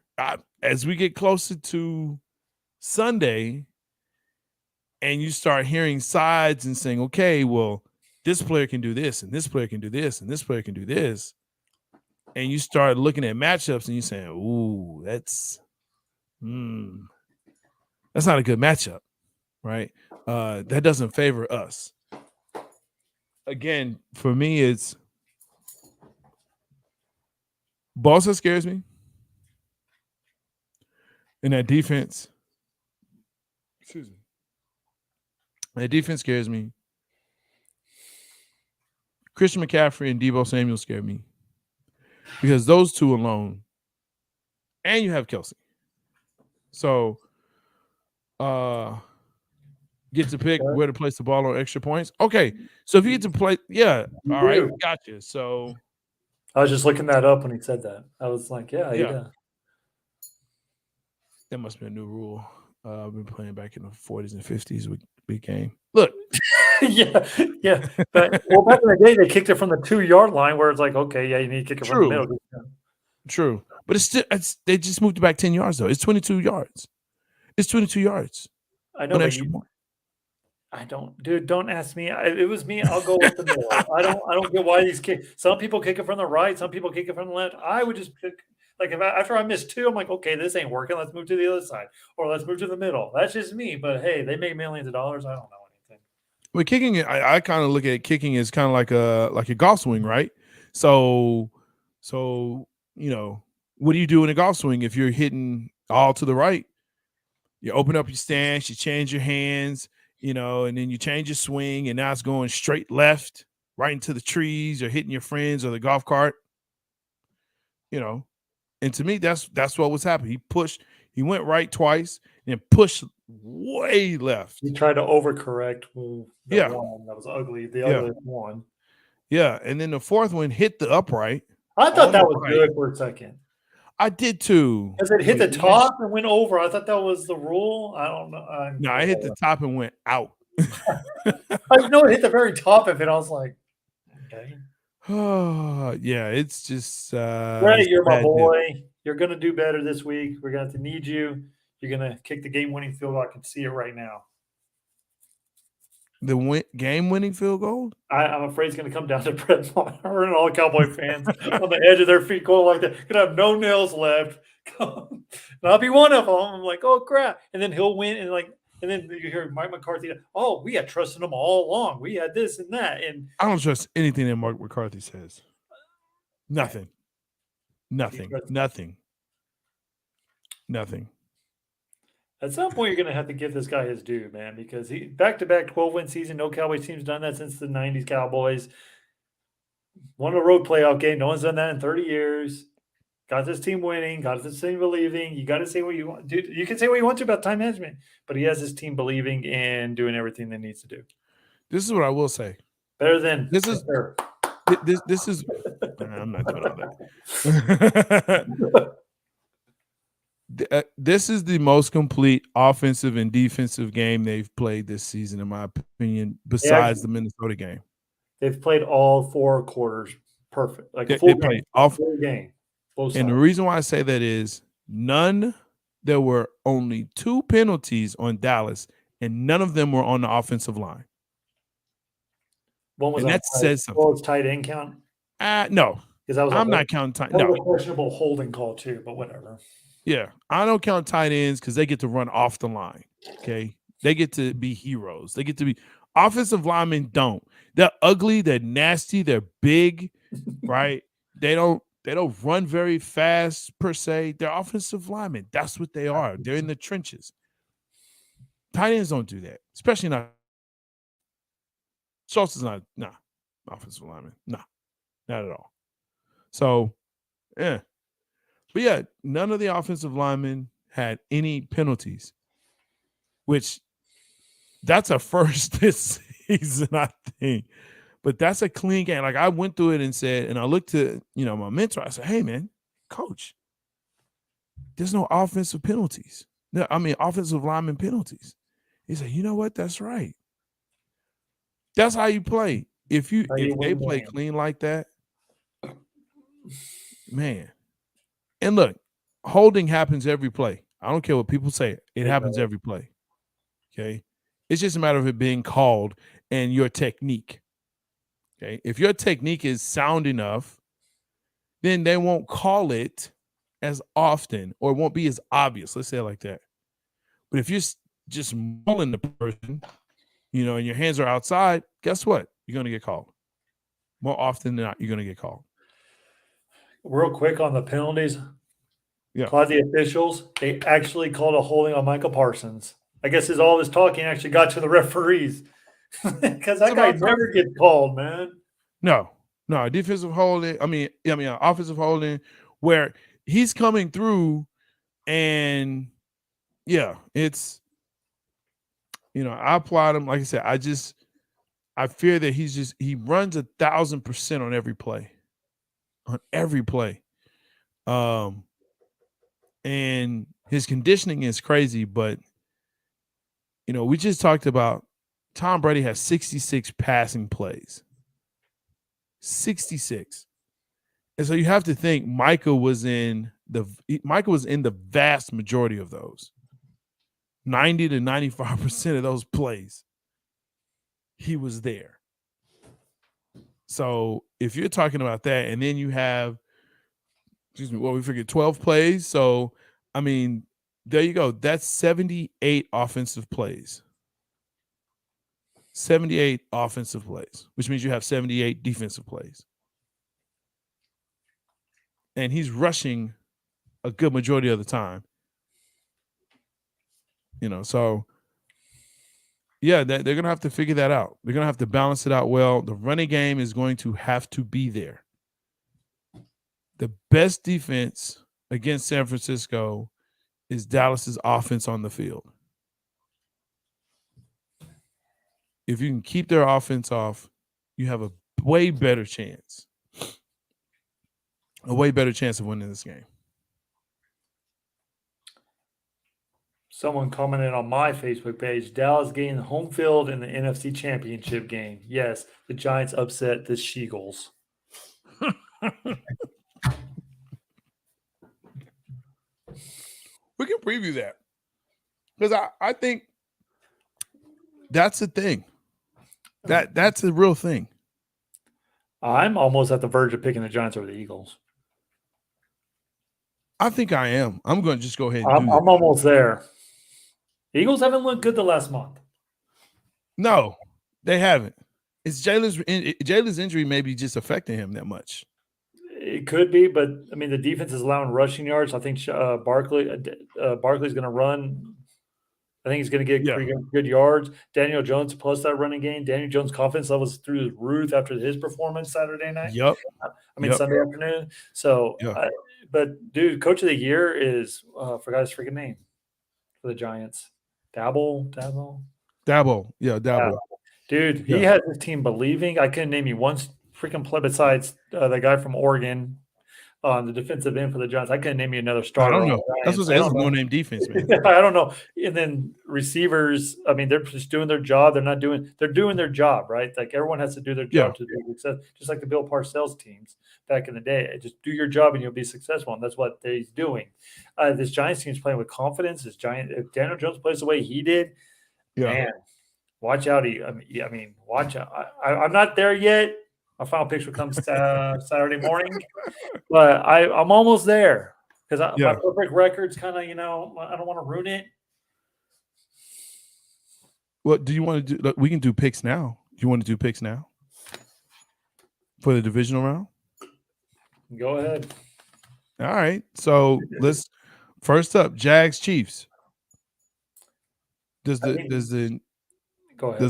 to Sunday, and you start hearing sides and saying, okay, well, this player can do this, and this player can do this, and this player can do this. And you start looking at matchups and you're saying, ooh, that's not a good matchup, right? That doesn't favor us. Again, for me, it's Bosa scares me. And that defense, that defense scares me. Christian McCaffrey and Deebo Samuel scare me. Because those two alone, and you have Kelsey. So, get to pick where to place the ball on extra points. Okay, so if you get to play, all right, gotcha. So, I was just looking that up when he said that. I was like, yeah. That must be a new rule. I've been playing back in the 40s and 50s with big game. Look, yeah, yeah. But back in the day, they kicked it from the 2-yard line, where it's like, okay, yeah, you need to kick it from the middle. True, but they just moved it back 10 yards though. It's 22 yards. It's 22 yards. I know, but I don't, dude. Don't ask me. It was me. I'll go with the middle. I don't get why these kick. Some people kick it from the right. Some people kick it from the left. I would just pick. Like after I missed 2, I'm like, okay, this ain't working. Let's move to the other side, or let's move to the middle. That's just me. But hey, they make millions of dollars. I don't know anything. Well, kicking it, I kind of look at kicking as kind of like a golf swing, right? So what do you do in a golf swing if you're hitting all to the right? You open up your stance, you change your hands, and then you change your swing, and now it's going straight left, right into the trees, or hitting your friends or the golf cart. And to me, that's what was happening. He went right twice and pushed way left. He tried to overcorrect. One that was ugly. The ugliest one. Yeah, and then the fourth one hit the upright. I thought that was good for a second. I did too. Because it hit the top and went over. I thought that was the rule. I don't know. No, I hit the top and went out. I know it hit the very top of it. I was like, okay. Yeah, it's just Ray, you're my boy. You're gonna do better this week. We're going to need you. You're gonna kick the game-winning field goal. I can see it right now. The game-winning field goal? I'm afraid it's going to come down to Brett Maher and all Cowboy fans on the edge of their feet going like that. Going to have no nails left. And I'll be one of them. I'm like, oh crap! And then he'll win, and then you hear Mike McCarthy. Oh, we had trust in him all along. We had this and that. And I don't trust anything that Mike McCarthy says. Nothing. At some point, you're going to have to give this guy his due, man, because he back-to-back 12-win season. No Cowboys team's done that since the 90s Cowboys. Won a road playoff game. No one's done that in 30 years. Got this team winning. Got this team believing. You got to say what you want. Dude, you can say what you want to about time management, but he has his team believing and doing everything they needs to do. This is what I will say. Better than this is. This is. I'm not doing all that. This is the most complete offensive and defensive game they've played this season, in my opinion, besides the Minnesota game. They've played all 4 quarters perfect. Like full game. And the reason why I say that is there were only 2 penalties on Dallas, and none of them were on the offensive line. One was that says something. Well, it's tight end count? No. I'm not counting tight. No, a questionable holding call too, but whatever. Yeah, I don't count tight ends because they get to run off the line. Okay, they get to be heroes. They get to be offensive linemen. Don't. They're ugly. They're nasty. They're big. Right? They don't run very fast per se. They're offensive linemen. That's what they are. They're in the trenches. Tight ends don't do that, especially not. Schultz is not offensive lineman. Not at all. So, yeah. But yeah, none of the offensive linemen had any penalties, which that's a first this season, I think. But that's a clean game. Like I went through it and said, and I looked to, my mentor. I said, hey, man, coach, there's no offensive penalties. No, I mean, offensive lineman penalties. He said, you know what? That's right. That's how you play. If they play clean like that, man. And look, holding happens every play. I don't care what people say. It happens every play. Okay. It's just a matter of it being called and your technique. Okay. If your technique is sound enough, then they won't call it as often or it won't be as obvious. Let's say it like that. But if you're just mauling the person, and your hands are outside, guess what? You're going to get called. More often than not, you're going to get called. Real quick on the penalties. Yeah. The officials, they actually called a holding on Michael Parsons. I guess all this talking actually got to the referees. Because that guy never gets called, man. No, defensive holding. I mean, offensive holding where he's coming through, and yeah, it's I applaud him. Like I said, I fear that he runs 1,000% on every play, and his conditioning is crazy, but we just talked about Tom Brady has 66 passing plays. 66. And so you have to think Michael was in the vast majority of those. 90 to 95% of those plays. He was there. So if you're talking about that, and then you have, we figured 12 plays. So, I mean, there you go. That's 78 offensive plays. 78 offensive plays, which means you have 78 defensive plays. And he's rushing a good majority of the time. So yeah, they're going to have to figure that out. They're going to have to balance it out well. The running game is going to have to be there. The best defense against San Francisco is Dallas's offense on the field. If you can keep their offense off, you have a way better chance. A way better chance of winning this game. Someone commented on my Facebook page, Dallas gained home field in the NFC Championship game. Yes, the Giants upset the Sheagles. We can preview that. Because I think that's the thing. That's a real thing. I'm almost at the verge of picking the Giants over the Eagles. I think I am. I'm going to just go ahead and I'm almost there. Eagles haven't looked good the last month. No, they haven't. It's Jalen's injury maybe just affecting him that much. It could be, but I mean the defense is allowing rushing yards. I think Barkley's going to run. I think he's going to get pretty good yards. Daniel Jones plus that running game. Daniel Jones' confidence levels through the roof after his performance Saturday night. Sunday afternoon. So, but dude, coach of the year is forgot his freaking name for the Giants. Dabble. Yeah, Dabble. Dude, he has his team believing. I couldn't name you one freaking play besides the guy from Oregon on the defensive end for the Giants. I couldn't name you another starter. I don't know. That's a no-name defense, man. I don't know. And then receivers, I mean, they're just doing their job. They're doing their job, right? Like everyone has to do their job to be successful, just like the Bill Parcells teams back in the day. Just do your job and you'll be successful. And that's what he's doing. This Giants team is playing with confidence. If Daniel Jones plays the way he did, man, watch out. Watch out. I'm not there yet. My final picture comes Saturday morning, but I'm almost there because my perfect record's kind of, I don't want to ruin it. What do you want to do? We can do picks now. Do you want to do picks now for the divisional round? Go ahead. All right. So let's first up, Jags Chiefs. Does the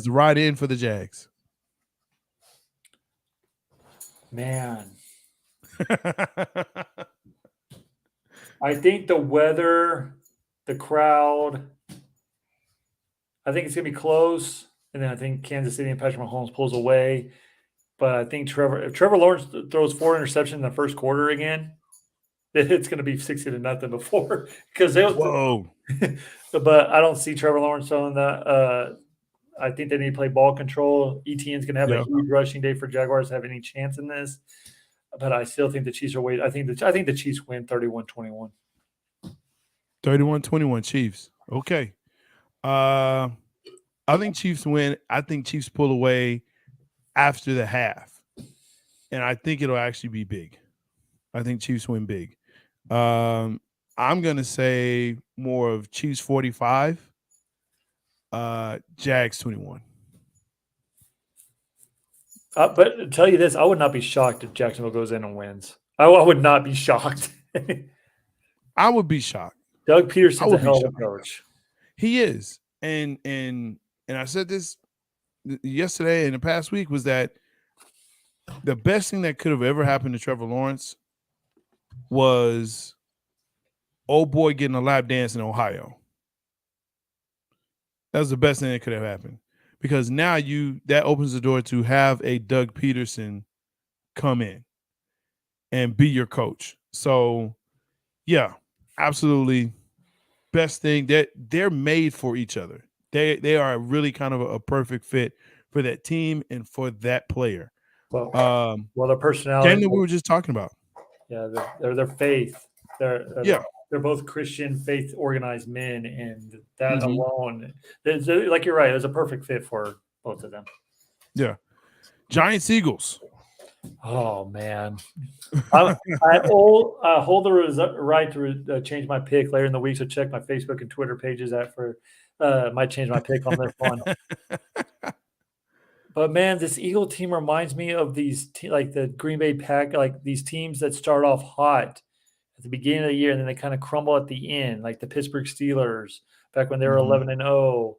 ride in for the Jags? Man. I think the weather, the crowd, I think it's going to be close. And then I think Kansas City and Patrick Mahomes pulls away. But I think if Trevor Lawrence throws 4 interceptions in the first quarter again, it's going to be 60-0 before. Whoa. But I don't see Trevor Lawrence throwing that. I think they need to play ball control. ETN's going to have a huge rushing day for Jaguars to have any chance in this. But I still think the Chiefs are I think the Chiefs win 31-21. 31-21 Chiefs. Okay. I think Chiefs win. I think Chiefs pull away after the half. And I think it'll actually be big. I think Chiefs win big. I'm going to say more of Chiefs 45. Jags 21. But to tell you this, I would not be shocked if Jacksonville goes in and wins. I would not be shocked. I would be shocked. Doug Peterson's a hell of a coach. He is. And I said this yesterday and the past week was that the best thing that could have ever happened to Trevor Lawrence was old boy getting a lap dance in Ohio. That was the best thing that could have happened because now that opens the door to have a Doug Peterson come in and be your coach. So, yeah, absolutely. Best thing that they're made for each other. They are really kind of a perfect fit for that team and for that player. Well, their personality. Game that we were just talking about. Yeah, they're their faith. Yeah. They're both Christian faith organized men, and that Mhm. alone, like you're right, it was a perfect fit for both of them. Yeah. Giants Eagles. Oh man, I hold the right to change my pick later in the week. So check my Facebook and Twitter pages out for might change my pick on this one. But man, this Eagle team reminds me of these like the Green Bay Pack, like these teams that start off hot at the beginning of the year and then they kind of crumble at the end, like the Pittsburgh Steelers back when they were 11-0.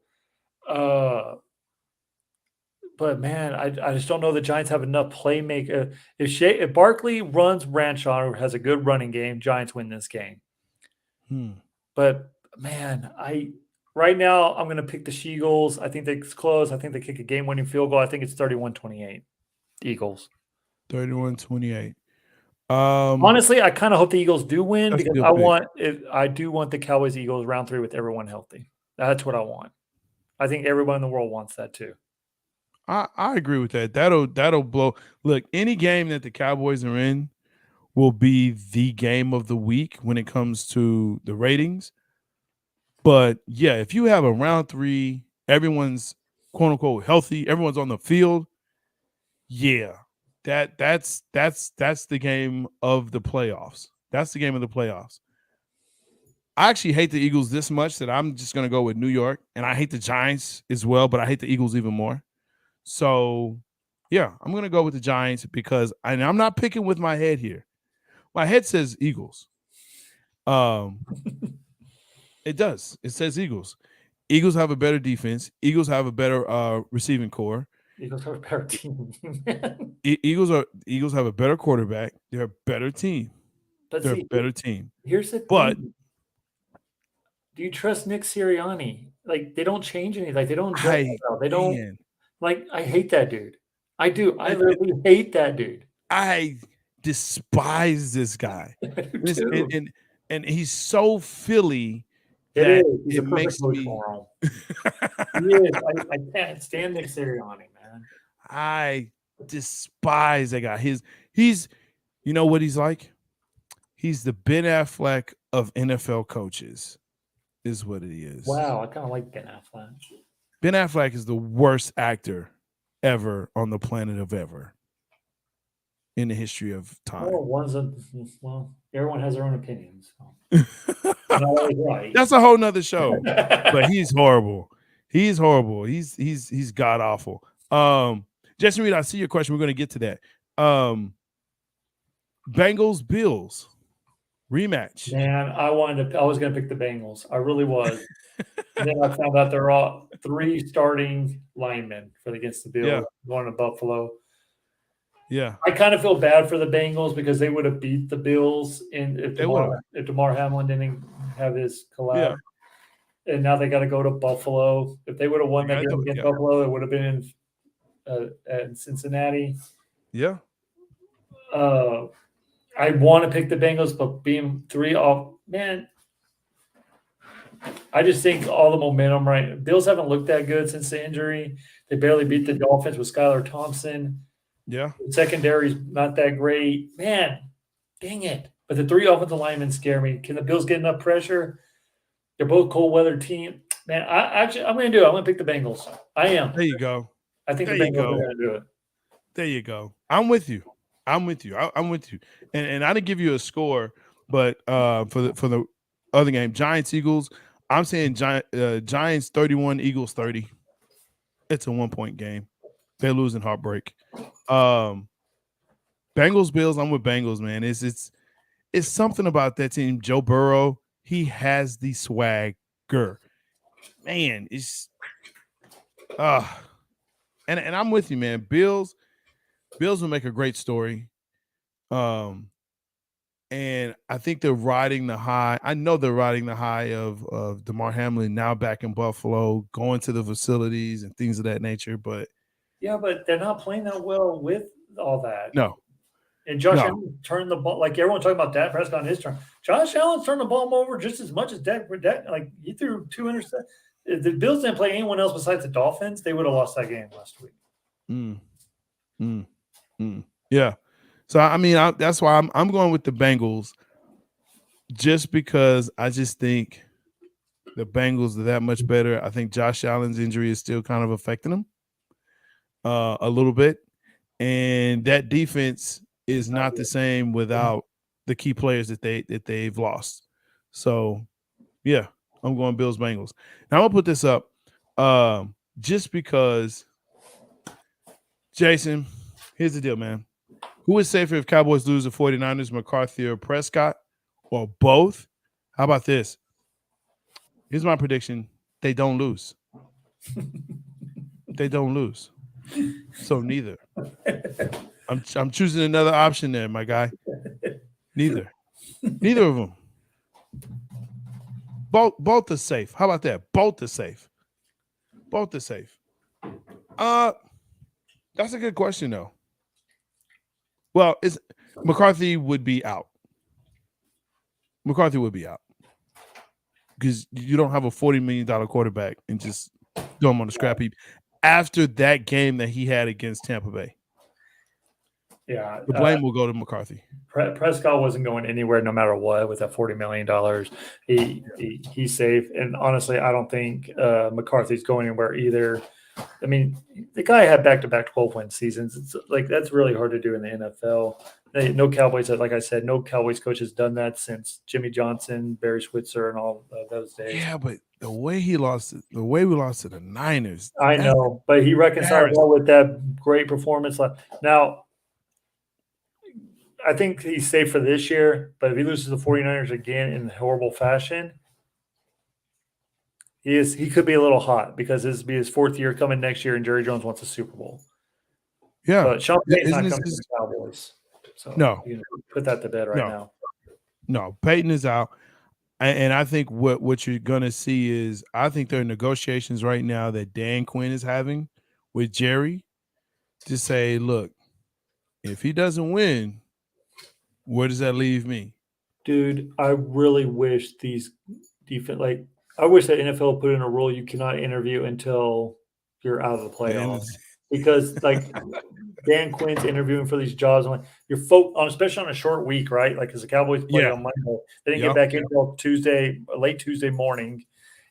But man, I just don't know the Giants have enough playmaker. If Barkley runs Ranchon or has a good running game, Giants win this game. But man, right now I'm going to pick the She-Eagles. I think it's close. I think they kick a game-winning field goal. I think it's 31-28. Eagles. 31-28. Honestly, I kind of hope the Eagles do win because I do want the Cowboys Eagles round 3 with everyone healthy. That's what I want. I think everyone in the world wants that too. I agree with that. That'll blow. Look, any game that the Cowboys are in will be the game of the week when it comes to the ratings. But yeah, if you have a round 3, everyone's quote unquote healthy, everyone's on the field. Yeah, that's the game of the playoffs. That's the game of the playoffs. I actually hate the Eagles this much that I'm just going to go with New York, and I hate the Giants as well, but I hate the Eagles even more. So, yeah, I'm going to go with the Giants because I'm not picking with my head here. My head says Eagles. It does. It says Eagles. Eagles have a better defense. Eagles have a better receiving core. Eagles have a better team. Eagles have a better quarterback. They're a better team. They're a better team. Here's the thing. Do you trust Nick Sirianni? Like they don't change anything. Like they don't. They don't. Like I hate that dude. I do. I literally hate that dude. I despise this guy. And he's so Philly that it makes me. He is. I can't stand Nick Sirianni, man. I despise that guy. He's you know what he's like? He's the Ben Affleck of NFL coaches, is what he is. Wow, I kind of like Ben Affleck. Ben Affleck is the worst actor ever on the planet of ever in the history of time. Well, everyone has their own opinions. So. Right. That's a whole nother show. But he's horrible. He's horrible. He's god awful. Jason Reed, I see your question. We're going to get to that. Bengals Bills rematch. Man, I was going to pick the Bengals. I really was. And then I found out they're all 3 starting linemen against the Bills going to Buffalo. Yeah, I kind of feel bad for the Bengals because they would have beat the Bills if DeMar Hamlin didn't have his collapse. Yeah. And now they got to go to Buffalo. If they would have won that game against Buffalo, it would have been in Cincinnati. Yeah. I want to pick the Bengals, but being 3 off, man, I just think all the momentum right. Bills haven't looked that good since the injury. They barely beat the Dolphins with Skylar Thompson. Yeah. The secondary's not that great. Man, dang it. But the 3 offensive linemen scare me. Can the Bills get enough pressure? They're both cold weather team. Man, I'm going to do it. I'm going to pick the Bengals. I am. There you go. I think the Bengals are going to do it. There you go. I'm with you. I'm with you. And I didn't give you a score, but for the other game, Giants Eagles, I'm saying Giants 31, Eagles 30. It's a 1-point game. They're losing heartbreak. Bengals Bills, I'm with Bengals, man. It's something about that team. Joe Burrow, he has the swagger. Man, it's and I'm with you, man. Bills will make a great story. And I think they're riding the high. I know they're riding the high of DeMar Hamlin now back in Buffalo, going to the facilities and things of that nature. But yeah, but they're not playing that well with all that. No. And Josh Allen turned the ball, like everyone talking about Dak Prescott on his turn. Josh Allen turned the ball over just as much as Dak. Like he threw 2 interceptions. If the Bills didn't play anyone else besides the Dolphins, they would have lost that game last week. Yeah. So I mean, that's why I'm going with the Bengals, just because I just think the Bengals are that much better. I think Josh Allen's injury is still kind of affecting them a little bit, and that defense is not the same without the key players that they've lost. So yeah, I'm going Bills Bengals. Now I'm gonna put this up just because, Jason, here's the deal, man. Who is safer if Cowboys lose the 49ers, McCarthy or Prescott, or both? How about this? Here's my prediction. They don't lose. They don't lose. So neither. I'm choosing another option there, my guy. Neither of them. Both are safe. How about that? Both are safe. Both are safe. That's a good question, though. Well, McCarthy would be out. McCarthy would be out because you don't have a $40 million quarterback and just throw him on the scrap heap after that game that he had against Tampa Bay. Yeah, the blame will go to McCarthy. Prescott wasn't going anywhere, no matter what, with that $40 million. He's safe, and honestly, I don't think McCarthy's going anywhere either. I mean, the guy had back-to-back 12-win seasons. It's like that's really hard to do in the NFL. No Cowboys, like I said, no Cowboys coach has done that since Jimmy Johnson, Barry Switzer, and all those days. Yeah, but the way we lost to the Niners. I know, but he reconciled well with that great performance. Now, I think he's safe for this year, but if he loses the 49ers again in horrible fashion, he could be a little hot because this will be his fourth year coming next year, and Jerry Jones wants a Super Bowl. Yeah, but Sean Payton's not coming to the Cowboys. So no, you can put that to bed right now. No, Peyton is out, and I think what you're gonna see is I think there are negotiations right now that Dan Quinn is having with Jerry to say, look, if he doesn't win, where does that leave me? Dude, I really wish these defense I wish that NFL put in a rule you cannot interview until you're out of the playoffs. Because Dan Quinn's interviewing for these jobs, and you're especially on a short week, right? Like, because the Cowboys play on Monday, they didn't get back in until late Tuesday morning,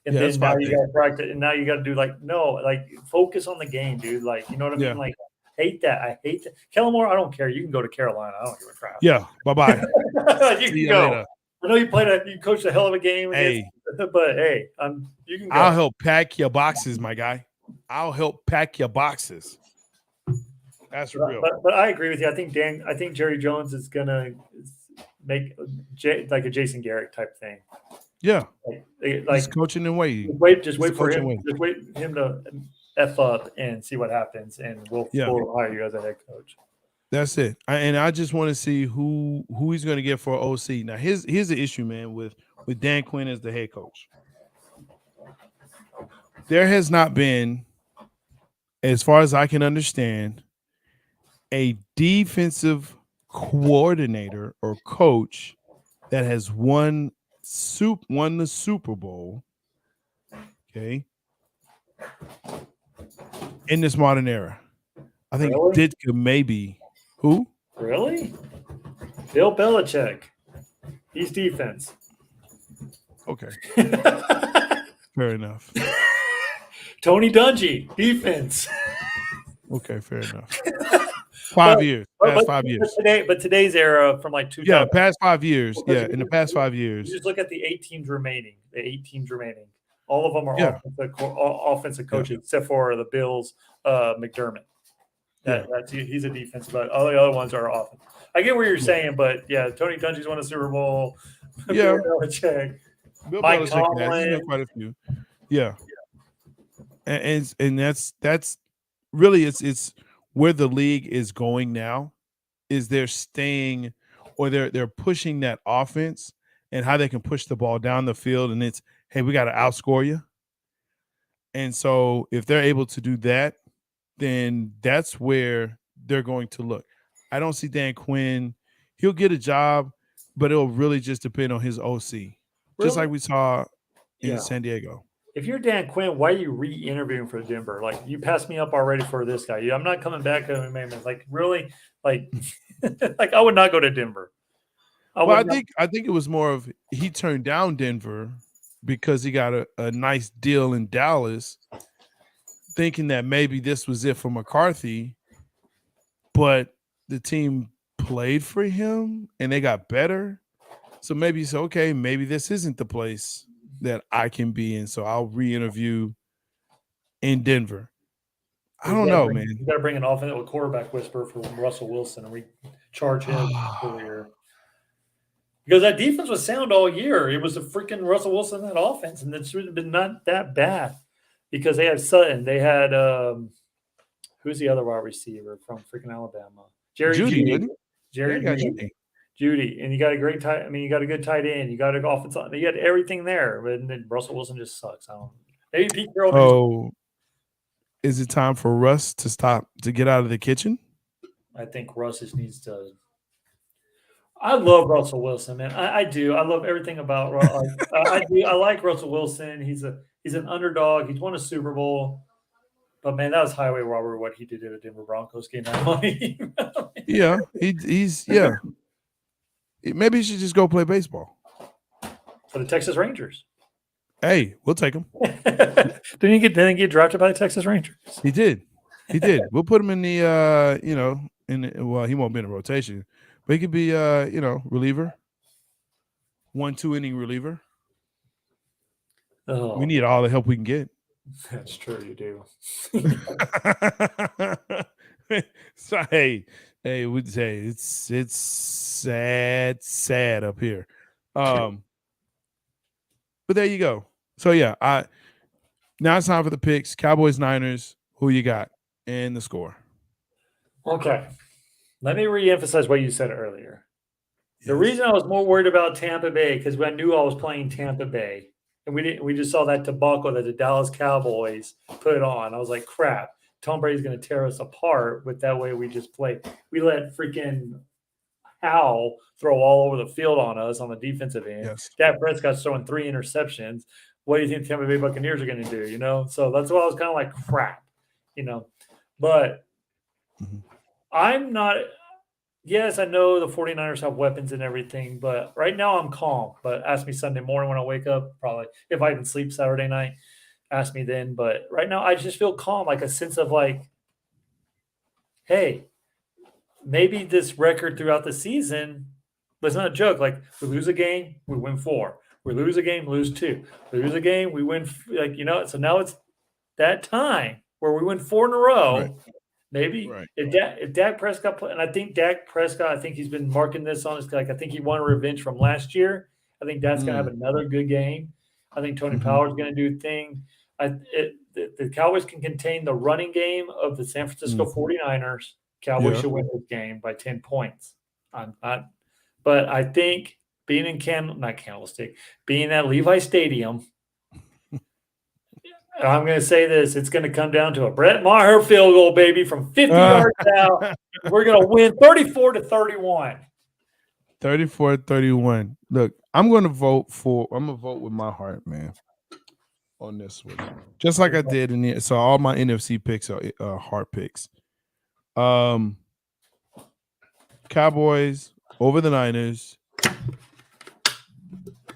and then now you got to practice, and now you got to do focus on the game, dude. Like, you know what I mean? Like, I hate that. Kellen Moore, I don't care. You can go to Carolina. I don't give a crap. Yeah, bye. You can go. Later. I know you coached a hell of a game, but hey, you can go. I'll help pack your boxes, my guy. I'll help pack your boxes. That's real. But I agree with you. I think Jerry Jones is gonna make like a Jason Garrett type thing. Yeah, he's coaching and waiting. Just wait for him. Just wait him to F up and see what happens, and we'll hire you as a head coach. That's it. And I just want to see who he's going to get for OC. Now, here's the issue, man, with Dan Quinn as the head coach. There has not been, as far as I can understand, a defensive coordinator or coach that has won the Super Bowl, okay, in this modern era. I think Ditka maybe. Who? Really? Bill Belichick. He's defense. Okay. Fair enough. Tony Dungy, defense. Okay, fair enough. 5 years. Past 5 years. But today's era from 2000. Yeah, past 5 years. Yeah, in the past 5 years. You just look at the 8 teams remaining. All of them are offensive coaches, except for the Bills, McDermott. He's a defense, but all the other ones are offense. I get what you're saying, but yeah, Tony Dungy's won a Super Bowl. Yeah, Bill Belichick. Mike Tomlin. Quite a few. Yeah, and that's really it's where the league is going now. Is they're staying or they're pushing that offense and how they can push the ball down the field, and it's hey, we got to outscore you. And so if they're able to do that, then that's where they're going to look. I don't see Dan Quinn. He'll get a job, but it'll really just depend on his OC, just like we saw in San Diego. if you're Dan Quinn, why are you re-interviewing for Denver? Like, you passed me up already for this guy. I'm not coming back to him. Like, really? Like, like I would not go to Denver. I think it was more of he turned down Denver because he got a nice deal in Dallas, thinking that maybe this was it for McCarthy, but the team played for him and they got better. So maybe he said, okay, maybe this isn't the place that I can be in. So I'll re-interview in Denver. I don't know, man. You got to bring an offensive quarterback whisperer from Russell Wilson and recharge his career. Because that defense was sound all year. It was a freaking Russell Wilson that offense, and it's really been not that bad because they had Sutton. They had who's the other wide receiver from freaking Alabama? Judy. Judy, and you got a great tight. I mean, you got a good tight end. You got an offensive. You had everything there, but then Russell Wilson just sucks. Maybe Pete Carroll. Oh, is it time for Russ to get out of the kitchen? I think Russ just needs to. I love Russell Wilson, man. I do. I love everything about. I do. I like Russell Wilson. He's an underdog. He's won a Super Bowl. But man, that was highway robbery. What he did to the Denver Broncos, getting that money. Yeah, he's yeah. Maybe he should just go play baseball For the Texas Rangers. Hey, we'll take him. Didn't he get drafted by the Texas Rangers? He did. We'll put him in the well, he won't be in the rotation, but he could be reliever. 1-2 inning reliever. Oh, we need all the help we can get. That's true, you do. So we'd say it's sad up here. But there you go. So yeah, now it's time for the picks. Cowboys, Niners. Who you got and the score? Okay, let me reemphasize what you said earlier. Yes. The reason I was more worried about Tampa Bay because I knew I was playing Tampa Bay, and we just saw that debacle that the Dallas Cowboys put on. I was like, crap, Tom Brady's going to tear us apart with that way we just played. We let freaking Howell throw all over the field on us on the defensive end. Yes. Dak Prescott's throwing 3 interceptions. What do you think the Tampa Bay Buccaneers are going to do? So that's why I was kind of like, crap, But I'm not – yes, I know the 49ers have weapons and everything, but right now I'm calm. But ask me Sunday morning when I wake up, probably if I even sleep Saturday night, ask me then. But right now I just feel calm, like a sense of like, hey, maybe this record throughout the season was not a joke. Like we lose a game, we win 4. We lose a game, lose 2. We lose a game, we win. So now it's that time where we win 4 in a row. Right. Maybe right. if Dak Prescott play, and I think Dak Prescott, I think he's been marking this on his like I think he won revenge from last year. I think that's going to have another good game. I think Tony Power's going to do a thing. The Cowboys can contain the running game of the San Francisco 49ers. Cowboys should win this game by 10 points. But I think being in being at Levi Stadium, I'm going to say this, it's going to come down to a Brett Maher field goal, baby, from 50 yards out. We're going to win 34-31. 34-31. Look, I'm going to vote with my heart, man, on this one. Just like I did in so all my NFC picks are heart picks. Cowboys over the Niners,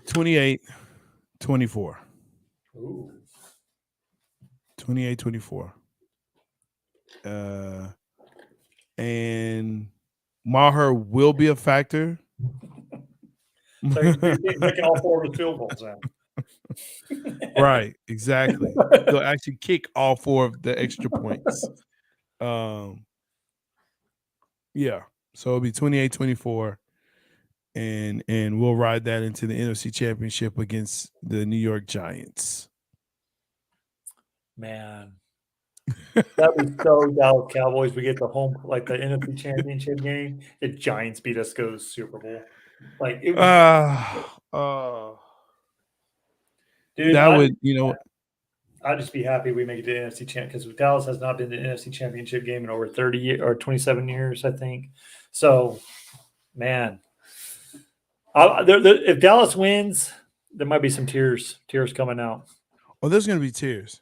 28-24. Ooh. 28-24. And Maher will be a factor. So he's making all 4 of the field goals now. Right, exactly. He'll actually kick all 4 of the extra points. Yeah. So it'll be 28-24. And we'll ride that into the NFC Championship against the New York Giants. Man, that was so Dallas Cowboys. We get the home, like the NFC Championship game. The Giants beat us, go to the Super Bowl. Like it was, dude, I'd just be happy we make it to the NFC Champ because Dallas has not been to the NFC Championship game in over 30 years or 27 years, I think. So, man, if Dallas wins, there might be some tears coming out. Oh, there's gonna be tears.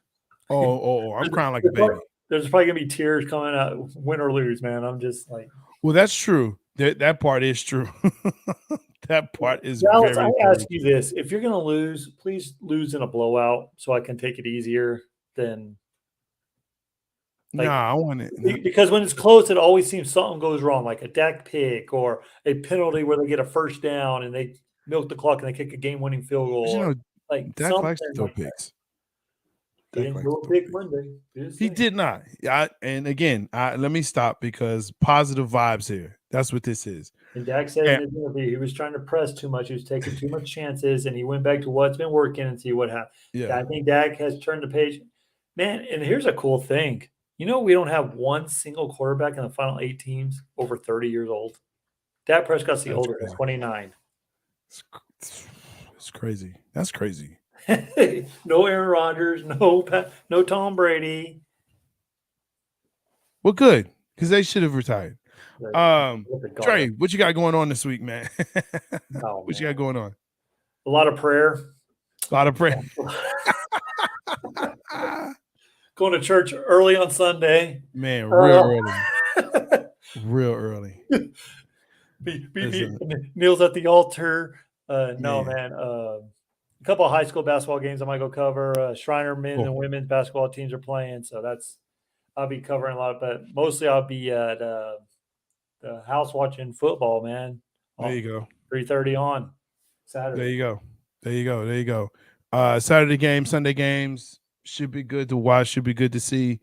I'm crying like a There's baby. there's probably gonna be tears coming out, win or lose, man. I'm just like, Well, that's true. That part is true. That part is Dallas, I very, very ask you true. this: if you're gonna lose, please lose in a blowout, so I can take it easier than like Nah, I want it. because when it's close, it always seems something goes wrong, like a Dak pick or a penalty where they get a first down and they milk the clock and they kick a game-winning field goal, You or know, like Dak something likes to throw like that. picks. He Dak didn't likes throw to a throw pick picks. Monday. Just He saying. did not. And again, let me stop because positive vibes here. That's what this is. And Dak said in And, his interview he was trying to press too much. He was taking too much chances, and he went back to what's been working and see what happened. yeah. I think Dak has turned the page. Man, and here's a cool thing. You know, we don't have one single quarterback in the final 8 teams over 30 years old. Dak Prescott's the That's oldest crazy. at 29. It's crazy. That's crazy. No Aaron Rodgers, no Tom Brady. Well, good, because they should have retired. Like, look at Trey, God. what you got going on this week, man? Oh, What you man. got going on? A lot of prayer. A lot of prayer. Going to church early on Sunday. Man, real Uh, early. Real early. Listen, kneels at the altar. No, man. man. A couple of high school basketball games I might go cover. Shriner men's Cool. and women's basketball teams are playing, so I'll be covering a lot. But mostly I'll be at the house watching football, man. There you go. 3:30 on Saturday. There you go. There you go. There you go. Saturday games, Sunday games should be good to watch. Should be good to see.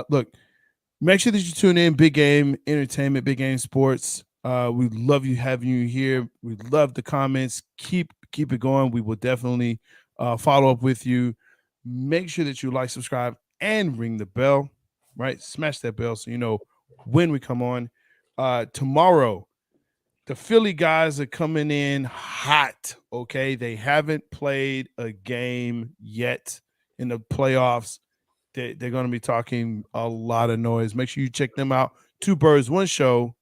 Look, make sure that you tune in. Big Game Entertainment, Big Game Sports. We love you having you here. We love the comments. Keep it going. We will definitely follow up with you. Make sure that you like, subscribe, and ring the bell. Right, smash that bell so you know when we come on. Tomorrow, the Philly guys are coming in hot. Okay, they haven't played a game yet in the playoffs. They're going to be talking a lot of noise. Make sure you check them out. Two Birds, One Show,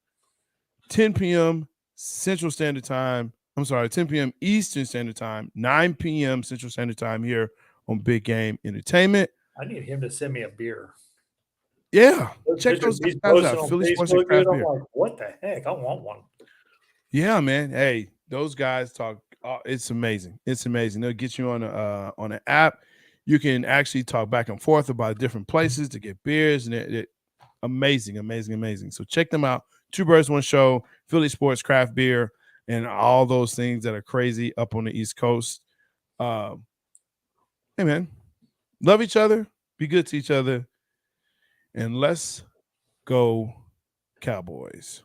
10 p.m. Central Standard Time. I'm sorry, 10 p.m. Eastern Standard Time, 9 p.m. Central Standard Time here on Big Game Entertainment. I need him to send me a beer. Yeah, Those check pictures those he's guys posting out. on Philly Sports Facebook, and Craft dude. I'm Beer. like, what the heck? I want one. Yeah, man. Hey, those guys talk. It's amazing. It's amazing. They'll get you on an app. You can actually talk back and forth about different places to get beers, and it amazing, amazing, amazing. So check them out. Two Birds, One Show, Philly Sports Craft Beer, and all those things that are crazy up on the East Coast. Hey, man, love each other, be good to each other, and let's go Cowboys.